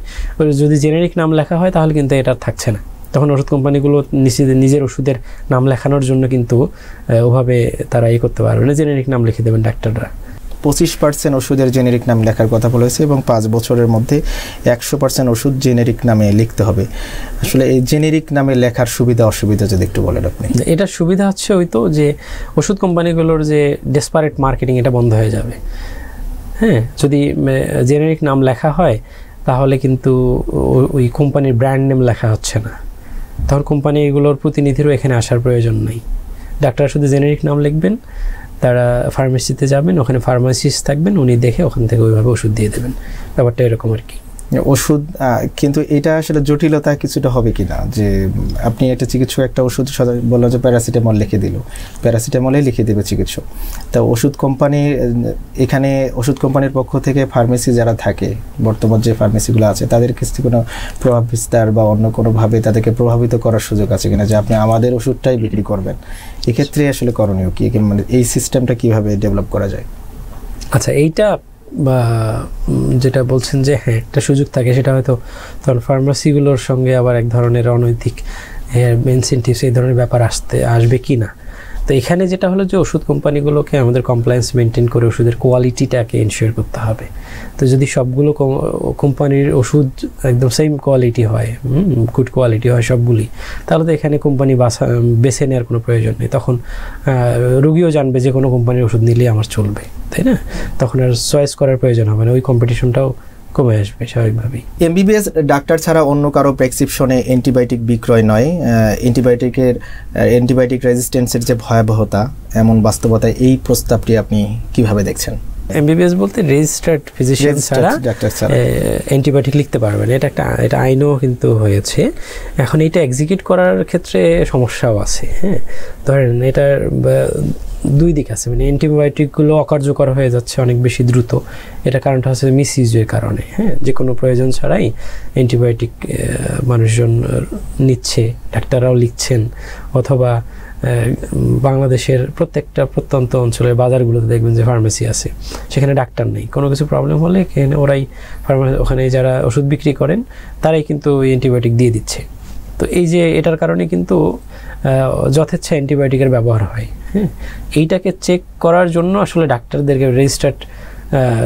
যদি জেনেরিক নাম লেখা হয় তাহলে কিন্তু এটা থাকছে না, তখন ওষুধ কোম্পানিগুলো নিজের ওষুধের নাম লেখানোর জন্য কিন্তু ওভাবে তারা করতে পারবে না। জেনেরিক নাম লিখে দেবেন ডাক্তাররা। 25% ওষুধের জেনেরিক নাম লেখার কথা বলেছে এবং 5 বছরের মধ্যে 100% ওষুধ জেনেরিক নামে লিখতে হবে। আসলে এই জেনেরিক নামে লেখার সুবিধা অসুবিধা যদি একটু বলেন আপনি। এটার সুবিধা হচ্ছে ওই তো যে ওষুধ কোম্পানিগুলোর যে ডেসপারেট মার্কেটিং, এটা বন্ধ হয়ে যাবে। হ্যাঁ, যদি জেনেরিক নাম লেখা হয় তাহলে কিন্তু ওই কোম্পানির ব্র্যান্ড নেম লেখা হচ্ছে না, তখন কোম্পানিগুলোর প্রতিনিধিরও এখানে আসার প্রয়োজন নেই। ডাক্তার শুধু জেনেরিক নাম লিখবেন, তারা ফার্মেসিতে যাবেন, ওখানে ফার্মাসিস্ট থাকবেন, উনি দেখে ওখান থেকে ওইভাবে ওষুধ দিয়ে দেবেন। ব্যাপারটা এরকম আর কি। ওষুধ কিন্তু এটা আসলে জটিলতা কিছুটা হবে কিনা, যে আপনি একটা চিকিৎসক একটা ওষুধ বললো যে প্যারাসিটামল লিখে দিল, প্যারাসিটামলে লিখে দেবে চিকিৎসক। তা ওষুধ কোম্পানি, এখানে ওষুধ কোম্পানির পক্ষ থেকে ফার্মেসি যারা থাকে, বর্তমান যে ফার্মেসিগুলো আছে, তাদের কাছ থেকে কোনো প্রভাব বিস্তার বা অন্য কোনোভাবে তাদেরকে প্রভাবিত করার সুযোগ আছে কিনা, যে আপনি আমাদের ওষুধটাই বিক্রি করবেন? এক্ষেত্রে আসলে করণীয় কি, মানে এই সিস্টেমটা কিভাবে ডেভেলপ করা যায়? আচ্ছা, এইটা বা যেটা বলছেন যে হ্যাঁ একটা সুযোগ থাকে, সেটা হয়তো তখন ফার্মাসিগুলোর সঙ্গে আবার এক ধরনের অনৈতিক ইনসেন্টিভস এই ধরনের ব্যাপার আসবে কি না। তো এখানে যেটা হলো যে ওষুধ কোম্পানিগুলোকে আমাদের কমপ্লায়েন্স মেনটেন করে ওষুধের কোয়ালিটিটাকে এনশিওর করতে হবে। তো যদি সবগুলো কোম্পানির ওষুধ একদম সেম কোয়ালিটি হয়, গুড কোয়ালিটি হয় সবগুলি, তাহলে তো এখানে কোম্পানি বেছে নেওয়ার কোনো প্রয়োজন নেই। তখন রোগীও জানবে যে কোনো কোম্পানির ওষুধ নিলেই আমার চলবে, তাই না? তখন আর চয়েস করার প্রয়োজন হবে না, ওই কম্পিটিশনটাও কমে আসবে স্বাভাবিকভাবেই। এমবিবিএস ডাক্তার ছাড়া অন্য কারো প্রেসক্রিপশনে অ্যান্টিবায়োটিক বিক্রয় নয়। অ্যান্টিবায়োটিক রেজিস্ট্যান্সের যে ভয়াবহতা, এমন বাস্তবতায় এই প্রস্তাবটি আপনি কিভাবে দেখছেন? এমবিবিএস বলতে রেজিস্টার্ড ফিজিশিয়ান ছাড়া অ্যান্টিবায়োটিক লিখতে পারবেন, এটা আইনও কিন্তু হয়েছে। এখন এটা এক্সিকিউট করার ক্ষেত্রে সমস্যাও আছে। হ্যাঁ, ধরেন এটার দুই দিক আছে, মানে অ্যান্টিবায়োটিকগুলো অকার্যকর হয়ে যাচ্ছে অনেক বেশি দ্রুত। এটা কারণটা হচ্ছে মিসইউজের কারণে। হ্যাঁ, যে কোনো প্রয়োজন ছাড়াই অ্যান্টিবায়োটিক মানুষজন নিচ্ছে, ডাক্তাররাও লিখছেন, অথবা বাংলাদেশের প্রত্যেকটা প্রত্যন্ত অঞ্চলের বাজারগুলোতে দেখবেন যে ফার্মেসি আছে, সেখানে ডাক্তার নেই, কোনো কিছু প্রবলেম হলে ওরাই ওখানে যারা ওষুধ বিক্রি করেন তারাই কিন্তু অ্যান্টিবায়োটিক দিয়ে দিচ্ছে। তো এই যে এটার কারণে কিন্তু যথেচ্ছ অ্যান্টিবায়োটিকের ব্যবহার হয়। হ্যাঁ, এইটাকে চেক করার জন্য আসলে ডাক্তারদেরকে রেজিস্টার্ড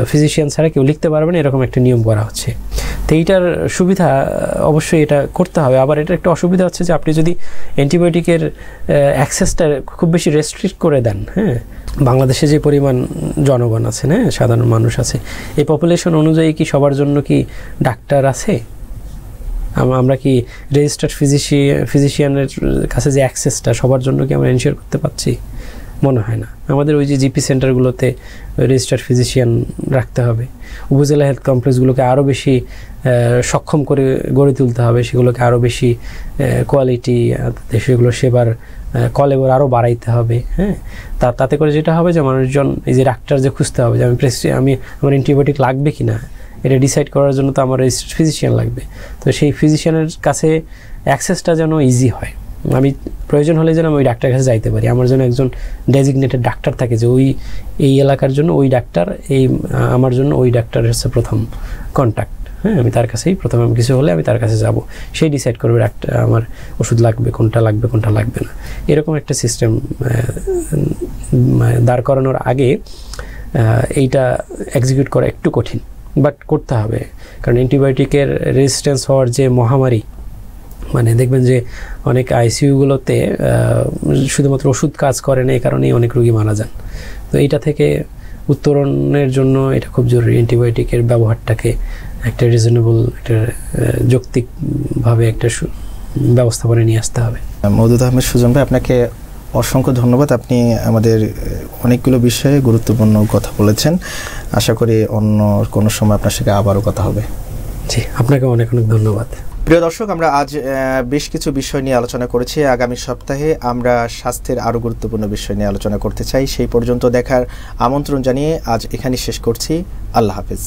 ফিজিশিয়ান ছাড়া কেউ লিখতে পারবে না, এরকম একটা নিয়ম করা হচ্ছে। তো এইটার সুবিধা অবশ্যই এটা করতে হবে। আবার এটা একটা অসুবিধা হচ্ছে যে আপনি যদি অ্যান্টিবায়োটিকের অ্যাক্সেসটা খুব বেশি রেস্ট্রিক্ট করে দেন, হ্যাঁ, বাংলাদেশে যে পরিমাণ জনগণ আছে, হ্যাঁ, সাধারণ মানুষ আছে, এই পপুলেশন অনুযায়ী কি সবার জন্য কি ডাক্তার আছে? আমরা কি রেজিস্টার্ড ফিজিশিয়ানের কাছে যে অ্যাক্সেসটা সবার জন্য কি আমরা এনশিওর করতে পারছি? মনে হয় না। আমাদের ওই যে জিপি সেন্টারগুলোতে রেজিস্টার্ড ফিজিশিয়ান রাখতে হবে, উপজেলা হেলথ কমপ্লেক্সগুলোকে আরও বেশি সক্ষম করে গড়ে তুলতে হবে, সেগুলোকে আরও বেশি কোয়ালিটি, সেগুলো সেবার কলেবর আরও বাড়াইতে হবে। হ্যাঁ, তাতে করে যেটা হবে যে মানুষজন এই যে ডাক্তার যে খুঁজতে হবে যে আমি আমার অ্যান্টিবায়োটিক লাগবে কি না, এটা ডিসাইড করার জন্য তো আমার রেজিস্টার্ড ফিজিশিয়ান লাগবে। তো সেই ফিজিশিয়ানের কাছে অ্যাক্সেসটা যেন ইজি হয়, আমি প্রয়োজন হলে যেন আমি ওই ডাক্তারের কাছে যাইতে পারি, আমার জন্য একজন ডেজিগনেটেড ডাক্তার থাকে যে এই এলাকার জন্য ওই ডাক্তার, আমার জন্য ওই ডাক্তারের হচ্ছে প্রথম কন্ট্যাক্ট। হ্যাঁ, আমি তার কাছেই প্রথমে আমি কিছু হলে আমি তার কাছে যাব, সেই ডিসাইড করবে ডাক্তার আমার ওষুধ লাগবে কোনটা লাগবে না। এরকম একটা সিস্টেম দাঁড় করানোর আগে এইটা এক্সিকিউট করা একটু কঠিন, বাট করতে হবে। কারণ অ্যান্টিবায়োটিকের রেজিস্ট্যান্স হওয়ার যে মহামারী, মানে দেখবেন যে অনেক আইসিইউগুলোতে শুধুমাত্র ওষুধ কাজ করে না, এই কারণেই অনেক রোগী মারা যান। তো এইটা থেকে উত্তরণের জন্য এটা খুব জরুরি, অ্যান্টিবায়োটিকের ব্যবহারটাকে একটা রিজনেবল, একটা যৌক্তিকভাবে একটা ব্যবস্থাপনা নিয়ে আসতে হবে। মওদুদ আহমেদ সুজন ভাই, আপনাকে অসংখ্য ধন্যবাদ। আপনি আমাদের অনেকগুলো বিষয়ে গুরুত্বপূর্ণ কথা বলেছেন। আশা করি অন্য কোনো সময় আপনার সাথে আবারও কথা হবে। জি, আপনাকে অনেক অনেক ধন্যবাদ। প্রিয় দর্শক, আমরা আজ বেশ কিছু বিষয় নিয়ে আলোচনা করেছি। আগামী সপ্তাহে আমরা স্বাস্থ্যের আরও গুরুত্বপূর্ণ বিষয় নিয়ে আলোচনা করতে চাই। সেই পর্যন্ত দেখার আমন্ত্রণ জানিয়ে আজ এখানেই শেষ করছি। আল্লাহ হাফেজ।